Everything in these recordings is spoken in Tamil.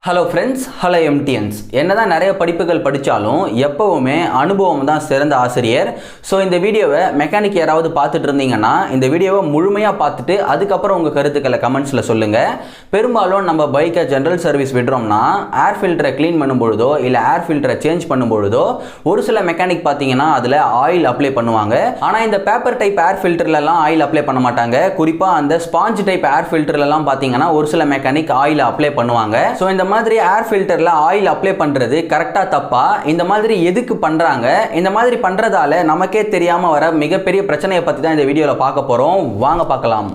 ஹலோ ஃப்ரெண்ட்ஸ், ஹலோ எம்டிஎன்ஸ். என்னதான் நிறைய படிப்புகள் படித்தாலும் எப்போவுமே அனுபவம் தான் சிறந்த ஆசிரியர். ஸோ இந்த வீடியோவை மெக்கானிக் யாராவது பார்த்துட்டு இருந்தீங்கன்னா இந்த வீடியோவை முழுமையாக பார்த்துட்டு அதுக்கப்புறம் உங்கள் கருத்துக்களை கமெண்ட்ஸில் சொல்லுங்கள். பெரும்பாலும் நம்ம பைக்கை ஜென்ரல் சர்வீஸ் விடுறோம்னா ஏர் ஃபில்டரை க்ளீன் பண்ணும்பொழுதோ இல்லை ஏர் ஃபில்டரை சேஞ்ச் பண்ணும்பொழுதோ ஒரு சில மெக்கானிக் பார்த்தீங்கன்னா அதில் ஆயில் அப்ளை பண்ணுவாங்க. ஆனால் இந்த பேப்பர் டைப் ஏர் ஃபில்டர்லலாம் ஆயில் அப்ளை பண்ண மாட்டாங்க. குறிப்பாக அந்த ஸ்பாஞ்ச் டைப் ஏர் ஃபில்டர்லலாம் பார்த்தீங்கன்னா ஒரு சில மெக்கானிக் ஆயில் அப்ளை பண்ணுவாங்க. ஸோ இந்த மாதிரி ஏர் ஃபில்டர்ல ஆயில் அப்ளை பண்றது கரெக்டா தப்பா, இந்த மாதிரி எதுக்கு பண்றாங்க, இந்த மாதிரி பண்றதால நமக்கே தெரியாம வர மிகப்பெரிய பிரச்சனையை பத்தி தான் இந்த வீடியோல பார்க்க போறோம். வாங்க பார்க்கலாம்.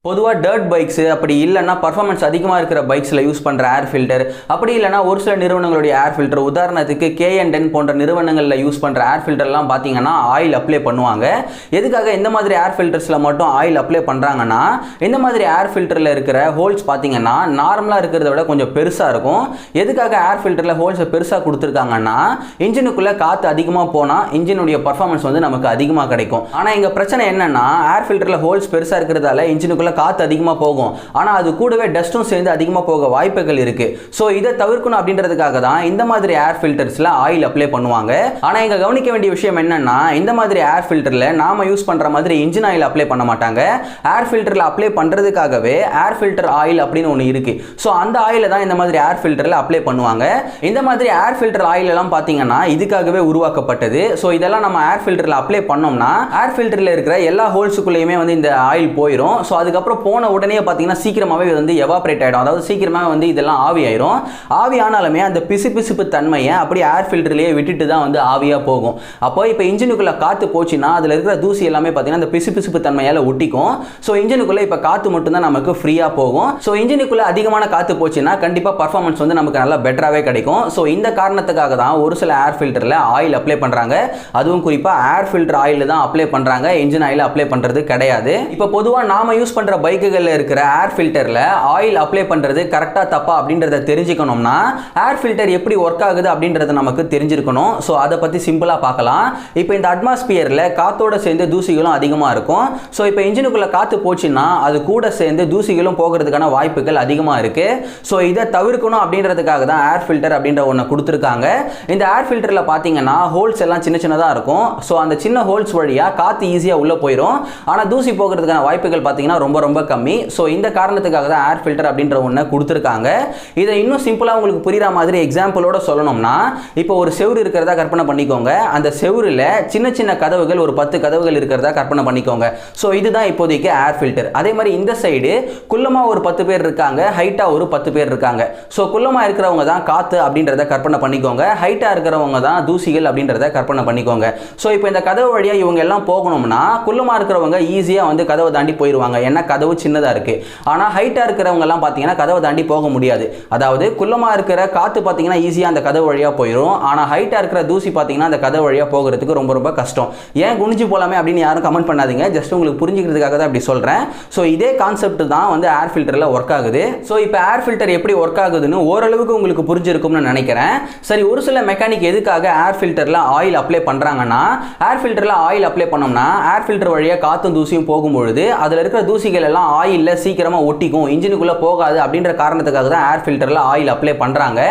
பொதுவாக டர்ட் பைக்ஸு அப்படி இல்லைன்னா பர்ஃபார்மன்ஸ் அதிகமாக இருக்கிற பைக்ஸில் யூஸ் பண்ணுற ஏர் ஃபில்டர், அப்படி இல்லைனா ஒரு சில நிறுவனங்களுடைய ஏர் ஃபில்டர், உதாரணத்துக்கு K&N போன்ற நிறுவனங்களில் யூஸ் பண்ணுற ஏர் ஃபில்டர்லாம் பார்த்தீங்கன்னா ஆயில் அப்ளை பண்ணுவாங்க. எதுக்காக இந்த மாதிரி ஏர் ஃபில்டர்ஸில் மட்டும் ஆயில் அப்ளை பண்ணுறாங்கன்னா, இந்த மாதிரி ஏர் ஃபில்டரில் இருக்கிற ஹோல்ஸ் பார்த்தீங்கன்னா நார்மலாக இருக்கிறத விட கொஞ்சம் பெருசாக இருக்கும். எதுக்காக ஏர் ஃபில்டரில் ஹோல்ஸை பெருசாக கொடுத்துருக்காங்கன்னா, இன்ஜினுக்குள்ளே காற்று அதிகமாக போனால் இன்ஜினுடைய பர்ஃபார்மன்ஸ் வந்து நமக்கு அதிகமாக கிடைக்கும். ஆனால் இங்கே பிரச்சனை என்னென்னா, ஏர் ஃபில்டரில் ஹோல்ஸ் பெருசாக இருக்கிறதால இன்ஜினுக்குள்ளே காற்று அதிகமாக போகும், ஆனால் அது கூடவே டஸ்ட்டும் சேர்ந்து அதிகமாக போக வாய்ப்புகள் இருக்கு. ஸோ இதை தவிர்க்கணும் அப்படின்றதுக்காக தான் இந்த மாதிரி ஏர் ஃபில்டர்ஸ்ல ஆயில் அப்ளை பண்ணுவாங்க. ஆனால் இங்க கவனிக்க வேண்டிய விஷயம் என்னன்னா, இந்த மாதிரி ஏர் ஃபில்டர்ல நாம யூஸ் பண்ற மாதிரி இன்ஜின் ஆயில் அப்ளை பண்ண மாட்டாங்க. ஏர் ஃபில்டர்ல அப்ளை பண்றதுக்காகவே ஏர் ஃபில்டர் ஆயில் அப்படின்னு ஒன்று இருக்கு. ஸோ அந்த ஆயில தான் இந்த மாதிரி ஏர் ஃபில்டர்ல அப்ளை பண்ணுவாங்க. இந்த மாதிரி ஏர் ஃபில்டர் ஆயில் எல்லாம் பார்த்தீங்கன்னா இதுக்காகவே உருவாக்கப்பட்டது. ஸோ இதெல்லாம் நம்ம ஏர் ஃபில்டர்ல அப்ளை பண்ணோம்னா ஏர் ஃபில்டர்ல இருக்கிற எல்லா ஹோல்ஸுக்குள்ளேயுமே வந்து இந்த ஆயில் போயிடும். ஸோ அதுக்கப்புறம் போன உடனே பார்த்தீங்கன்னா சீக்கிரமாகவே வந்து எவாப்ரேட் ஆகிடும். அதாவது சீக்கிரமாக வந்து இதெல்லாம் ஆவி ஆயிரும். ஆவி ஆனாலுமே அந்த பிசுபிசுப்பு தன்மையை அப்படியே ஏர் ஃபில்டர்லேயே விட்டுட்டு தான் வந்து ஆவியாக போகும். அப்போ இப்போ இன்ஜினுக்குள்ளே காற்று போச்சுன்னா அதில் இருக்கிற தூசி எல்லாமே பார்த்தீங்கன்னா அந்த பிசுபிசுப்பு தன்மையால் ஒட்டிக்கும். ஸோ இன்ஜினுக்குள்ளே இப்போ காற்று மட்டும்தான் நமக்கு ஃப்ரீயாக போகும். ஸோ இன்ஜினுக்குள்ளே அதிகமான காற்று போச்சுன்னா கண்டிப்பாக பர்ஃபார்மன்ஸ் வந்து நமக்கு நல்லா பெட்டராகவே கிடைக்கும். ஸோ இந்த காரணத்துக்காக தான் ஒரு சில ஏர் ஃபில்டரில் ஆயில் அப்ளை பண்ணுறாங்க. அதுவும் குறிப்பாக ஏர் ஃபில்டர் ஆயில் தான் அப்ளை பண்ணுறாங்க, இன்ஜின் ஆயில் அப்ளை பண்ணுறது கிடையாது. இப்போ பொதுவாக நாம யூஸ் பண்ணுற பைக்குகளில் இருக்கிற ஏர் ஃபில்டர்ல ஆயில் அப்ளை பண்றது கரெக்டா தப்பா அப்படின்றத தெரிஞ்சுக்கணும்னா ஏர் ஃபில்டர் எப்படி ஒர்க் ஆகுது அப்படின்றது நமக்கு தெரிஞ்சிருக்கணும். ஸோ அதை பத்தி சிம்பிளா பார்க்கலாம். இப்போ இந்த அட்மாஸ்பியர்ல காத்தோட சேர்ந்து தூசிகளும் அதிகமா இருக்கும். ஸோ இப்போ இன்ஜினுக்குள்ள காத்து போச்சுன்னா அது கூட சேர்ந்து தூசிகளும் போகிறதுக்கான வாய்ப்புகள் அதிகமா இருக்கு. ஸோ இதை தவிர்க்கணும் அப்படின்றதுக்காக தான் ஏர் ஃபில்டர் அப்படின்ற ஒன்று கொடுத்துருக்காங்க. இந்த ஏர் ஃபில்டர்ல பார்த்தீங்கன்னா ஹோல்ஸ் எல்லாம் சின்ன சின்னதாக இருக்கும். ஸோ அந்த சின்ன ஹோல்ஸ் வழியா காத்து ஈஸியாக உள்ள போயிடும். ஆனால் தூசி போகிறதுக்கான வாய்ப்புகள் பார்த்தீங்கன்னா ரொம்ப ரொம்ப கம்மி. ஸோ இந்த காரணத்துக்காக தான் ஏர் ஃபில்டர் அப்படின்ற ஒன்று கொடுத்துருக்காங்க. இதை இன்னும் சிம்பிளாக உங்களுக்கு புரியுற மாதிரி எக்ஸாம்பிளோட சொல்லணும்னா, இப்போ ஒரு செவுரு இருக்கிறதா கற்பனை பண்ணிக்கோங்க. அந்த செவுரில் சின்ன சின்ன கதவுகள் ஒரு 10 கதவுகள் இருக்கிறதா கற்பனை பண்ணிக்கோங்க. ஸோ இதுதான் இப்போதைக்கு ஏர் ஃபில்டர். அதே மாதிரி இந்த சைடு குள்ளமாக ஒரு 10 பேர் இருக்காங்க, ஹைட்டாக ஒரு 10 பேர் இருக்காங்க. ஸோ குள்ளமாக இருக்கிறவங்க தான் காற்று அப்படின்றத கற்பனை பண்ணிக்கோங்க, ஹைட்டாக இருக்கிறவங்க தான் தூசிகள் அப்படின்றத கற்பனை பண்ணிக்கோங்க. ஸோ இப்போ இந்த கதவு வழியாக இவங்க எல்லாம் போகணும்னா குள்ளமாக இருக்கிறவங்க ஈஸியாக வந்து கதவை தாண்டி போயிடுவாங்க, ஏன்னா கதவு சின்னதாக இருக்கு. ஆனால் ஹைட்டாக இருக்கிறவங்க எல்லாம் பார்த்தீங்கன்னா கதவை தாண்டி போக முடியாது. அதாவது குள்ளமாக இருக்கிற காற்று பார்த்தீங்கன்னா ஈஸியாக அந்த கதவு வழியாக போயிடும். ஆனால் ஹைட்டாக இருக்கிற தூசி பார்த்தீங்கன்னா அந்த கதவு வழியாக போகிறதுக்கு ரொம்ப ரொம்ப கஷ்டம். ஏன் குனிஞ்சு போகலாமே அப்படின்னு யாரும் கமெண்ட் பண்ணாதீங்க, ஜஸ்ட் உங்களுக்கு புரிஞ்சுக்கிறதுக்காக தான் அப்படி சொல்கிறேன். ஸோ இதே கான்செப்ட் தான் வந்து ஏர் ஃபில்டரில் ஒர்க் ஆகுது. ஸோ இப்போ ஏர் ஃபில்டர் எப்படி ஒர்க் ஆகுதுன்னு ஓரளவுக்கு உங்களுக்கு புரிஞ்சிருக்கும்னு நினைக்கிறேன். சரி, ஒரு சில மெக்கானிக் எதுக்காக ஏர் ஃபில்டரில் ஆயில் அப்ளை பண்ணுறாங்கன்னா, ஏர் ஃபில்டரில் ஆயில் அப்ளை பண்ணோம்னா ஏர் ஃபில்டர் வழியாக காற்றும் தூசியும் போகும்பொழுது அதில் இருக்கிற தூசிகள் எல்லாம் ஆயிலில் சீக்கிரமா ஒட்டிக்கும், இன்ஜினுக்குள்ள போகாது அப்படின்ற காரணத்துக்காக தான் ஏர் ஃபில்டர்ல ஆயில் அப்ளை பண்றாங்க.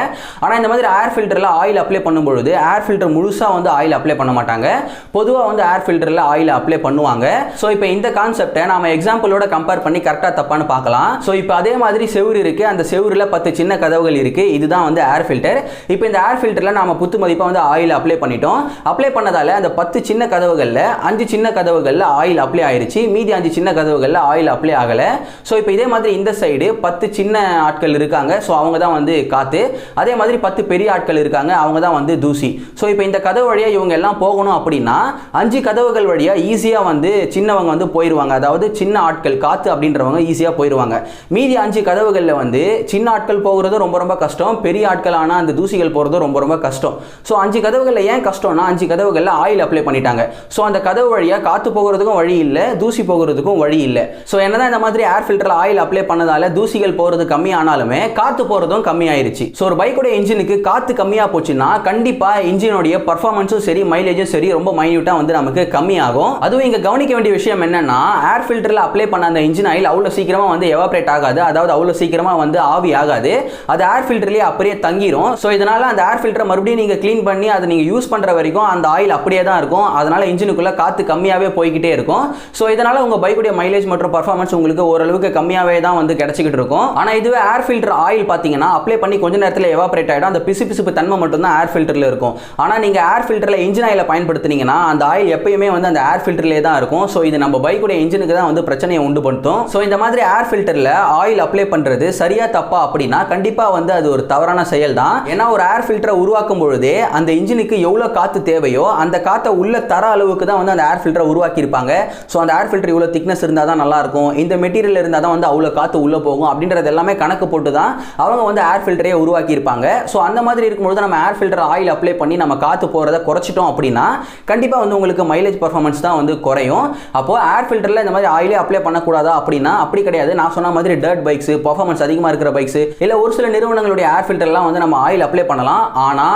ஆனா இந்த மாதிரி ஏர் ஃபில்டர்ல ஆயில் அப்ளை பண்ணும்பொழுது ஏர் ஃபில்டர் முழுசா வந்து ஆயில் அப்ளை பண்ண மாட்டாங்க. பொதுவா வந்து ஏர் ஃபில்டர்ல ஆயில் அப்ளை பண்ணுவாங்க. சோ இப்போ இந்த கான்செப்டை நாம எக்ஸாம்பிளோட கம்பேர் பண்ணி கரெக்டா தப்பான்னு பார்க்கலாம். சோ இப்போ அதே மாதிரி செவுரு இருக்கு, அந்த செவுருல 10 சின்ன கதவுகள் இருக்கு. இதுதான் வந்து ஏர் ஃபில்டர். இப்போ இந்த ஏர் ஃபில்டர்ல நாம புத்து மதிப்பா வந்து ஆயில் அப்ளை பண்ணிட்டோம். அப்ளை பண்ணதால அந்த 10 சின்ன கதவுகள்ல 5 சின்ன கதவுகள்ல ஆயில் அப்ளை ஆயிருச்சு, மீதி 5 சின்ன கதவுகள்ல ஆயில் அப்ளை ஆகல. ஸோ இப்போ இதே மாதிரி இந்த சைடு 10 சின்ன ஆட்கள் இருக்காங்க. ஸோ அவங்க தான் வந்து காற்று. அதே மாதிரி 10 பெரிய ஆட்கள் இருக்காங்க, அவங்க தான் வந்து தூசி. ஸோ இப்போ இந்த கதவு வழியாக இவங்க எல்லாம் போகணும் அப்படின்னா 5 கதவுகள் வழியாக ஈஸியாக வந்து சின்னவங்க வந்து போயிடுவாங்க. அதாவது சின்ன ஆட்கள் காற்று அப்படின்றவங்க ஈஸியாக போயிடுவாங்க. மீதி 5 கதவுகளில் வந்து சின்ன ஆட்கள் போகிறது ரொம்ப ரொம்ப கஷ்டம், பெரிய ஆட்களான அந்த தூசிகள் போகிறது ரொம்ப ரொம்ப கஷ்டம். ஸோ 5 கதவுகளில் ஏன் கஷ்டம்னா 5 கதவுகளில் ஆயில் அப்ளை பண்ணிட்டாங்க. ஸோ அந்த கதவு வழியாக காற்று போகிறதுக்கும் வழி இல்லை, தூசி போகிறதுக்கும் வழி இல்லை. ஸோ என்ன என்னதான் இந்த மாதிரி ஏர் ஃபில்டர்ல ஆயில் அப்ளை பண்ணதால தூசிகள் போறது கம்மி ஆனாலுமே காத்து போறதும் கம்மி ஆயிருச்சு. ஸோ ஒரு பைக்கோட இன்ஜினுக்கு காத்து கம்மியா போச்சுன்னா கண்டிப்பா இன்ஜினோடைய பர்ஃபார்மன்ஸும் சரி மைலேஜும் சரி ரொம்ப மைன்யூட்டா வந்து நமக்கு கம்மியாகும். அதுவும் இங்க கவனிக்க வேண்டிய விஷயம் என்னன்னா ஏர் ஃபில்டர்ல அப்ளை பண்ண அந்த இன்ஜின் ஆயில் அவ்வளவு சீக்கிரமா வந்து எவாபரேட் ஆகாது, அதாவது அவ்வளவு சீக்கிரமா வந்து ஆவி ஆகாது, அது ஏர் ஃபில்டர்லயே அப்படியே தங்கிரும். ஸோ இதனால அந்த ஏர் ஃபில்டரை மறுபடியும் நீங்க க்ளீன் பண்ணி அதை நீங்க யூஸ் பண்ற வரைக்கும் அந்த ஆயில் அப்படியே தான் இருக்கும். அதனால இன்ஜினுக்குள்ள காத்து கம்மியாவே போய்கிட்டே இருக்கும். ஸோ இதனால உங்க பைக்குடைய மைலேஜ் மற்றும் பர்ஃபார்மன்ஸ் உங்களுக்கு ஓரளவுக்கு கம்மியாவே தான் வந்து கிடைச்சிக்கிட்டு இருக்கும். ஆனா இதுவே ஏர் ஃபில்டர் ஆயில் பாத்தீங்கன்னா அப்ளை பண்ணி கொஞ்ச நேரத்தில் எவாபரேட் ஆயிடும், அந்த பிசுபிசுப்பு தன்மை மட்டும் தான் ஏர் ஃபில்டர்ல இருக்கும். ஆனா நீங்க ஏர் ஃபில்டர்ல இன்ஜின் ஆயிலை பயன்படுத்தினீங்கன்னா அந்த ஆயில் எப்பயுமே வந்து அந்த ஏர் ஃபில்டர்லயே தான் இருக்கும். ஸோ இது நம்ம பைக்குடைய இன்ஜினுக்கு தான் வந்து பிரச்சனையை உண்டு பண்ணும். ஸோ இந்த மாதிரி ஏர் ஃபில்டர்ல ஆயில் அப்ளை பண்றது சரியா தப்பா அப்படின்னா கண்டிப்பா வந்து அது ஒரு தவறான செயல் தான். ஏன்னா ஒரு ஏர் ஃபில்டரை உருவாக்கும் பொழுதே அந்த இன்ஜினுக்கு எவ்வளவு காத்து தேவையோ அந்த காத்தை உள்ள தர அளவுக்கு தான் வந்து அந்த ஏர் ஃபில்டரை உருவாக்கி இருப்பாங்க. ஸோ அந்த ஏர் ஃபில்டர் இவ்வளவு திக்னஸ் இருந்தால் தான் நல்லா இருக்கும், இந்த மெட்டீரியல் இருந்தால் தான் வந்து அவ்வளோ காத்து உள்ள போகும் அப்படின்றது எல்லாமே கணக்கு போட்டு தான் அவங்க வந்து ஏர் ஃபில்டரே உருவாக்கி இருப்பாங்க. ஸோ அந்த மாதிரி இருக்கும்போது நம்ம ஏர் ஃபில்டர் ஆயில் அப்ளை பண்ணி நம்ம காத்து போறதை குறைச்சிட்டோம் அப்படின்னா கண்டிப்பா வந்து உங்களுக்கு மைலேஜ் பர்ஃபார்மன்ஸ் தான் வந்து குறையும். அப்போ ஏர் ஃபில்டர்ல இந்த மாதிரி ஆயிலே அப்ளை பண்ணக்கூடாதா அப்படின்னா அப்படி கிடையாது. நான் சொன்ன மாதிரி டர்ட் பைக்ஸ், பர்ஃபார்மன்ஸ் அதிகமாக இருக்கிற பைக்ஸ் இல்ல ஒரு சில நிறுவனங்களுடைய ஏர் ஃபில்டர்லாம் வந்து நம்ம ஆயில் அப்ளை பண்ணலாம். ஆனா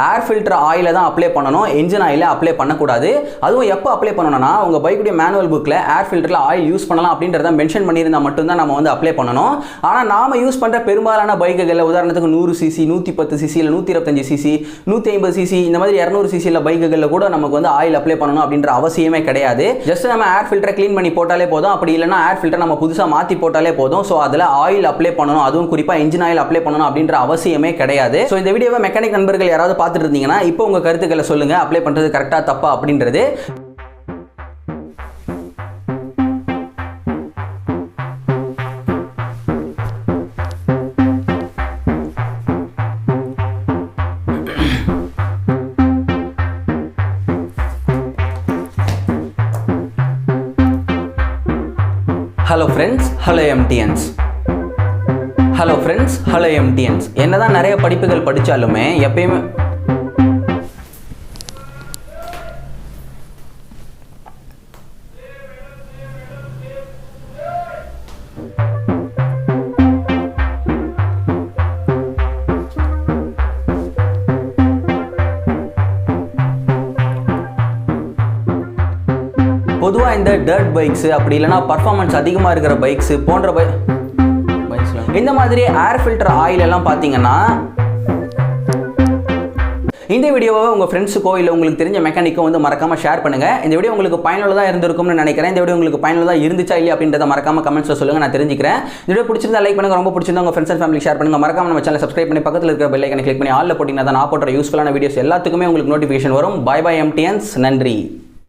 ஏர் ஃபில்டர் ஆயில தான் அப்ளை பண்ணணும், என்ஜின் ஆயில அப்ளை பண்ணக்கூடாது. அதுவும் எப்போ அப்ளை பண்ணணும்னா உங்க பைக்குடைய மேனுவல் புக்ல ஏர் ஃபில்டர்ல ஆயில் யூஸ் பண்ணலாம் அப்படின்றத மென்ஷன் பண்ணியிருந்தா மட்டும்தான் நம்ம வந்து அப்ளை பண்ணணும். ஆனா நாம யூஸ் பண்ற பெரும்பாலான பைக்குகள் உதாரணத்துக்கு 100 சிசி 110 சிசி இல்ல 125 சிசி 150 சிசி இந்த மாதிரி 200 சிசி பைக்குகள்ல கூட நமக்கு வந்து ஆயில் அப்ளை பண்ணணும் அப்படின்ற அவசியமே கிடையாது. ஜஸ்ட் நம்ம ஏர் ஃபில்டரை க்ளீன் பண்ணி போட்டாலே போதும். அப்படி இல்லைன்னா ஏர் ஃபில்டர் நம்ம புதுசா மாத்தி போட்டாலே போதும். ஸோ அதில் ஆயில் அப்ளை பண்ணணும், அதுவும் குறிப்பா இன்ஜின் ஆயில் அப்ளை பண்ணணும் அப்படின்ற அவசியமே கிடையாது. ஸோ இந்த வீடியோவை மெக்கானிக் நண்பர்கள் யாராவது பார்த்துட்டு இருந்தீங்கன்னா இப்போ உங்க கருத்துக்களை சொல்லுங்க, அப்ளை பண்றது கரெக்டா தப்பா அப்படின்றது. ஹலோ ஃப்ரெண்ட்ஸ், ஹலோ எம்டிஎன்ஸ். ஹலோ ஃப்ரெண்ட்ஸ், ஹலோ எம்டிஎன்ஸ். என்னதான் நிறைய படிப்புகள் படித்தாலுமே எப்பயுமே பொதுவாக இந்த டர்ட் பைக்ஸ் அப்படி இல்லைனா பர்ஃபார்மன்ஸ் அதிகமாக இருக்கிற பைக்ஸ் போன்ற இந்த மாதிரி ஏர் ஃபில்டர் ஆயில் எல்லாம் பார்த்தீங்கன்னா இந்த வீடியோவை உங்கள் ஃப்ரெண்ட்ஸுக்கோ இல்லை உங்களுக்கு தெரிஞ்ச மெக்கானிக்கோ வந்து மறக்காமல் ஷேர் பண்ணுங்கள். இந்த வீடியோ உங்களுக்கு பயனுள்ளதாக இருந்திருக்கும்னு நினைக்கிறேன். இந்த வீடியோ உங்களுக்கு பயனுள்ளதாக இருந்துச்சா இல்லையா அப்படின்றத மறக்காம கமெண்ட்ஸில் சொல்லுங்கள், நான் தெரிஞ்சுக்கிறேன். இந்த வீடியோ பிடிச்சிருந்தா லைக் பண்ணுங்கள், ரொம்ப பிடிச்சிருந்தா உங்கள் ஃப்ரெண்ட்ஸ் அண்ட் ஃபேமிலி ஷேர் பண்ணுங்கள். மறக்காம நம்ம சேனல் சப்ஸ்கிரைப் பண்ணி பக்கத்தில் இருக்கிற பெல் ஐக்கனை கிளிக் பண்ணி ஆல்ல போட்டிங்கன்னா தான் நான் போடுற யூஸ்ஃபுல்லான வீடியோஸ் எல்லாத்துக்குமே உங்களுக்கு நோட்டிஃபிகேஷன் வரும். பை பை எம்டிஎன்ஸ், நன்றி.